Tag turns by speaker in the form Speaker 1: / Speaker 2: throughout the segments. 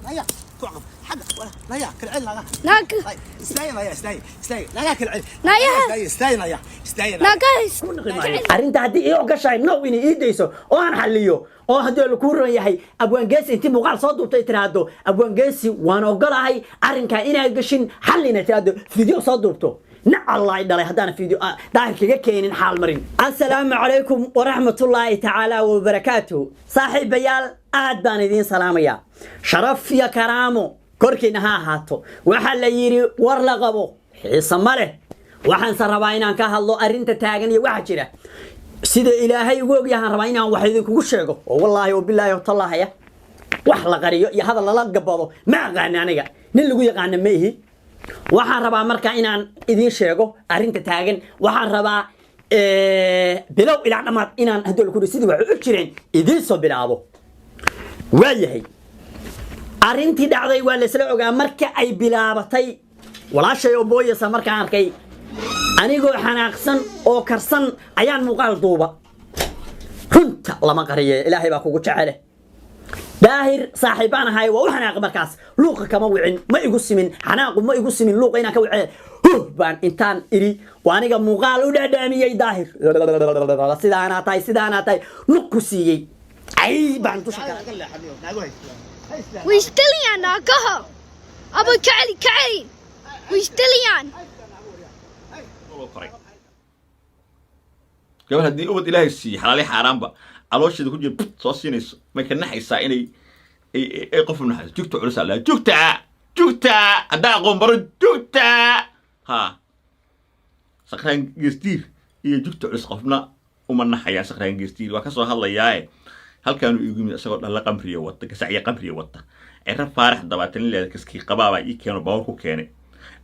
Speaker 1: نايا توقف حق ولا نايا كل عين لا
Speaker 2: ناك
Speaker 1: استاي نايا استاي نايا كل عين
Speaker 2: نايا
Speaker 1: استاي نايا
Speaker 2: ناكاس
Speaker 3: arrinta haddii ii ogashahay now inay ii dayso oo aan xalliyo oo haddii la ku ron yahay abwaangeesi intii muuqaal soo duubtay tiraahdo abwaangeesi waan ogolahay arrinkaa inaad gashin xallina tiraahdo video soo duubto الله يدلي هدانا فيديو داهر كيغا كينين حال مرين السلام عليكم ورحمة الله تعالى وبركاته صاحب بيال بان إذين سلاميا شرف يا كرامو كوركي نها هاتو وحال ييري ورلغبو حيصا ماله وحان سرباينا كاها الله أرنت تاغني وحجرة سيدة إلهي يقول يا رباينا وحيدين كوكو شيغو والله وبالله وطالله يا وحلا غريو يا هذا الله قبضو ما غاني أنا نلقو يغاني ميهي waxaan rabaa marka inaan idin sheego arinta taagan waxaan rabaa bilow ilaa dhamaad inaan hadoo ku sidii wax u jireen idin soo bilaabo waayahay arintii dhacday waa la isla ogaa marka ay bilaabatay walaashay oo booyasa markaan arkay anigoo xanaaqsan oo karsan ayaan muuqaal duuba runta lama qariyo ilaahay baa kugu jecel daahir saaxiibana hay waa xanaaq markaas luuqa kama wicin ma igu simin xanaaqu ma igu simin luuqa inaan ka wicay baan intaan iri waaniga muuqaal u dhaadhaamiyay daahir sidaana tahay nuqku siiyay ay baan dusha
Speaker 2: ويستليان ناكها أبو كعلي ويستليان
Speaker 4: قبل هدي أبد إلهي السي حلالي حرام بقى علوش ده كل صوصينيس ما كان نحس إني أي قف من حس جوكتا عرس على جوكتا أدا قوم برد جوكتا ها سكران جستير إيه جوكتا عرس قفنا ومن نحيا سكران جستير وكسر هلا ياي هل كانوا يقولون سكر هلا قمرية وطة كسعية قمرية وطة عرف فارح ضبعتني اللي كسكي قبابة كانوا باوركو كاني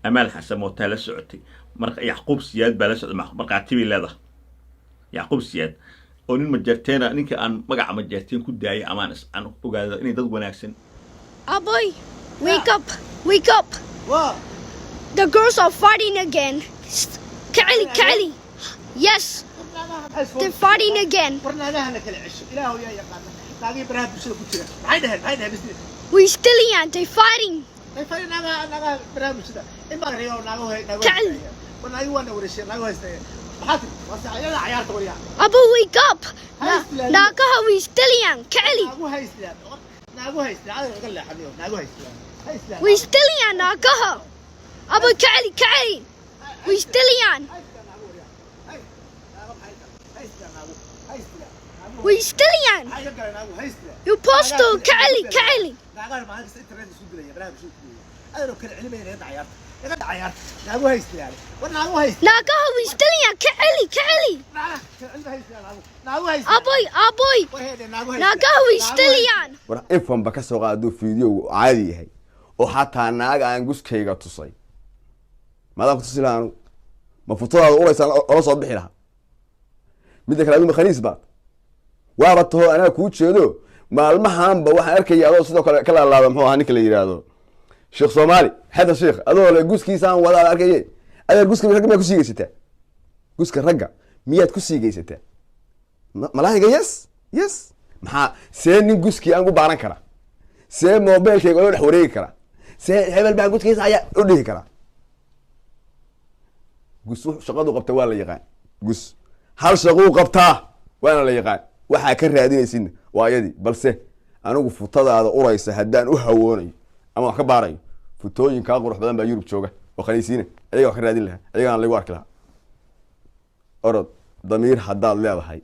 Speaker 4: أمال حسن موتالا سعودي مرق يعقوب سياد بلاش مرق عتيبي لذا يعقوب سياد ونين مجرتين إنك أن مجا مجرتين كود داي أمانس أنا وقاعد إني ضد وناكسن.
Speaker 2: Aboy, wake up!
Speaker 1: What?
Speaker 2: The girls are fighting again. Kali. Yes, they're fighting again. We still ain't. They're fighting. Abu, wake up! Nakaha, we still young. Kali. We still young. Nakaha. Abu, Kali. We still young. We still young. You post to Kali. ناقها ويستليا كعلي أبوي ناقها ويستليان
Speaker 5: ورا إفهم بكسر قادو فيديو عادي هاي وحتى ناقة عنقص كيجا تصي ماذا بتصير عنه مفروض أول سنة أول صبح لها بدك لازم مخنيس بعد وارته أنا كوتش يدو ما المهم بروح أركي يا الله صدق كلا الله محو هنيك اللي يرادو شيخ صومالي هذا الشيخ هذول جوز كيسان ولا أركي هذا جوز كيسان ما كوسي جيسته جوز كرجع 100 كوسي جيسته ملاهي يس محا سين جوز كي أنقو بارن كرا سين موبايل كي يقولون حوري كرا سين هبل بقى جوز كيسان يا أوديه كرا جوز شقادو قبته ولا يقان جوز هل شقو قبته وأنا لا يقان waxa ka raadinaysin waayadi balse anigu futadaada uraysa hadaan u hawoonay ama wax ka baaray futooyinka qurux badan baa Yurub jooga oo khaniisiina ayaga wax ka raadin lahaa ayaga aan lagu arki lahaa orod damiir hadaad leedahay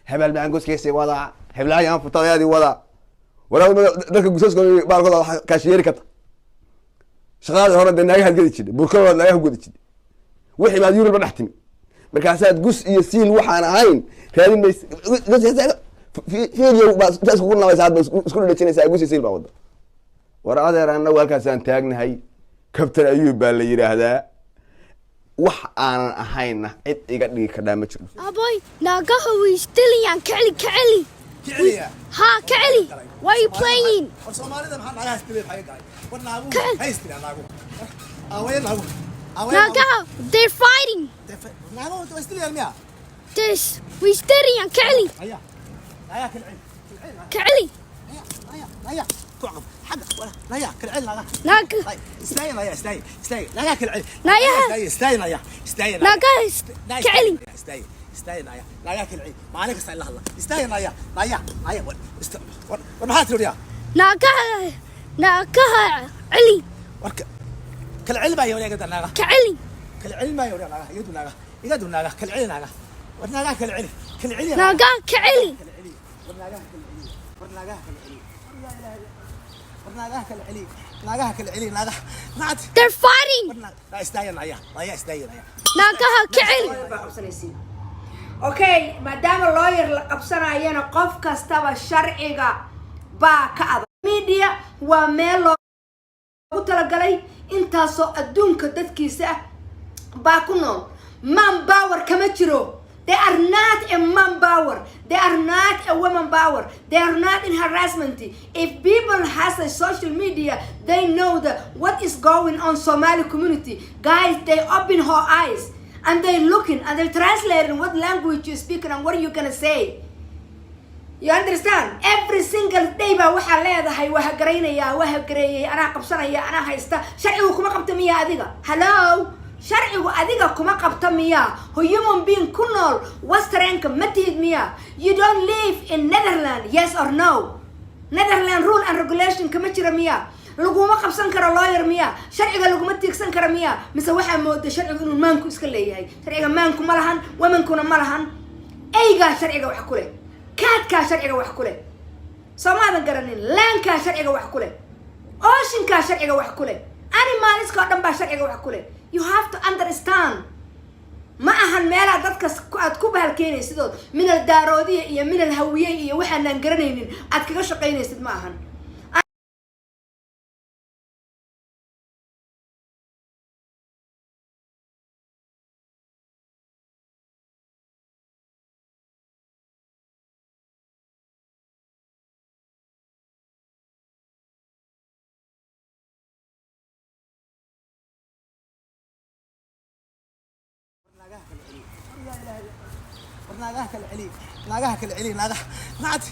Speaker 5: hebel baan gooskeysay wada heblaayaan futadaadii wada walaal dadka gusaska baalkooda ka sheeri karta shaqada hore danaga hadgadi jiray burkada laga gudi jiray wixii baad Yurub dhaxtimi markaasaad gus iyo siil waxaan ahayn raadin mays فيديو بس كنا بس هذا بس كنا نتشيني سايقوس يصير بعوض ورا هذا رانا والكاسان تاجنا هاي كابتن أيوب بالليرة هذا وح أنا أهينا يقعد يكلم تشوف
Speaker 2: أبوي ناقها ويستلي كعلي ها كعلي why are you playing ناقها they're fighting this we steady on Kelly.
Speaker 1: لا يا كوعقب حق ولا لا يا كل عين لا
Speaker 2: ناقة
Speaker 1: استاي لا يا استاي استاي لا يا كل عين
Speaker 2: لا يا.
Speaker 1: استاي استاي لا يا استاي
Speaker 2: ناقة كعلي
Speaker 1: استاي استاي لا يا لا يا كل عين ما عليك استاي الله استاي لا يا لا يا لا يا وما هات يا
Speaker 2: ناقة علي
Speaker 1: ورك كل علم يا ولي قدر ناقة
Speaker 2: كعلي
Speaker 1: كل علم يا ولي ناقة يدو ناقة يدو ناقة كل علم ناقة ورناقة كل علم كل علم
Speaker 2: ناقة كعلي
Speaker 1: ورناقة كل علم ناقة كل علي ناقة نعت
Speaker 2: they're fighting
Speaker 1: لا استاين يا لا يا استاين يا
Speaker 2: ناقة كعلي
Speaker 6: اوكي maadaama lawyer la qabsanayana qof kastaba sharciga baa ka adag media waa meel loogu talagalay intaasoo adduunka dadkiisa ah baa ku nool man power kama jiro. They are not a man power. They are not a woman power. They are not in harassment. If people has a social media, they know that what is going on Somali community. Guys, they open her eyes and they looking and they translating what language you speaking and what are you gonna say. You understand? Every single day ba waxa leedahay waxa gareynaya waxa gareeyay ana qabsanaya ana haysta sharcigu kuma qabta miya adiga. Hello. sharcigu adiga kuma qabta miya human being ku nool westernka ma tihid miya. You don't live in Netherlands, yes or no? Netherlands rule and regulation kama jira miya. laguma qabsan karo lawyer miya. sharciga laguma tiigsan karo miya. mise waxa moodo sharcigu inuu maanku iska leeyahay. sharciga maanku ma lahan, womankuna ma lahan. ayga sharciga wax ku leh, kaadka sharciga wax ku leh, Soomaalida garanin laanka sharciga wax ku leh, oceanka sharciga wax ku leh, animalska oo dhan baa sharciga wax ku leh. You have to understand. ما أهان مالا دتك أتكوب هالكينيسيدود من الدارودية إيا من الهوية إيا وحنا نقرنين أتكش قينيسيد ما أهان.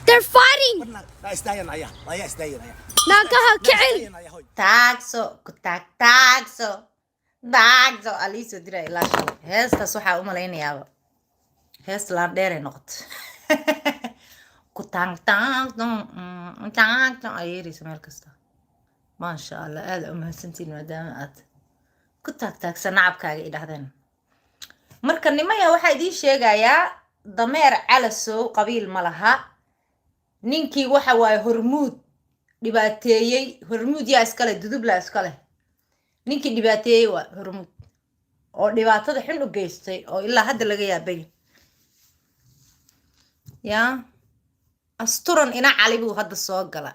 Speaker 2: they're fighting
Speaker 1: لا استاين يا لا يا استاين يا
Speaker 2: ناقة كعلي
Speaker 7: taagso ku taag taagso aliiso diray ilaa shalay heestaas waxaa u malaynayaaba hees laan dheeray noqoto ku taagto ayeeraysa meel kasta maasha allah aada u mahadsantiin maadaama aad ku taagtaagsa nacabkaaga i dhahdeen. marka nimaya waxaa idiin sheegayaa dameer calasow qabiil ma laha. ninkii waxa waaye hormuud dhibaateeyey. hormuud yaa iskale dudubla iskale. ninkii dhibaateeyey waa hormuud oo dhibaatada xun u geystay oo ilaa hadda laga yaabay. yaa asturan ina cali buu hadda soo gala.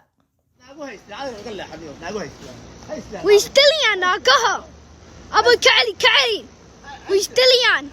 Speaker 2: ويشتليان ناقة أبو كعلي ويشتليان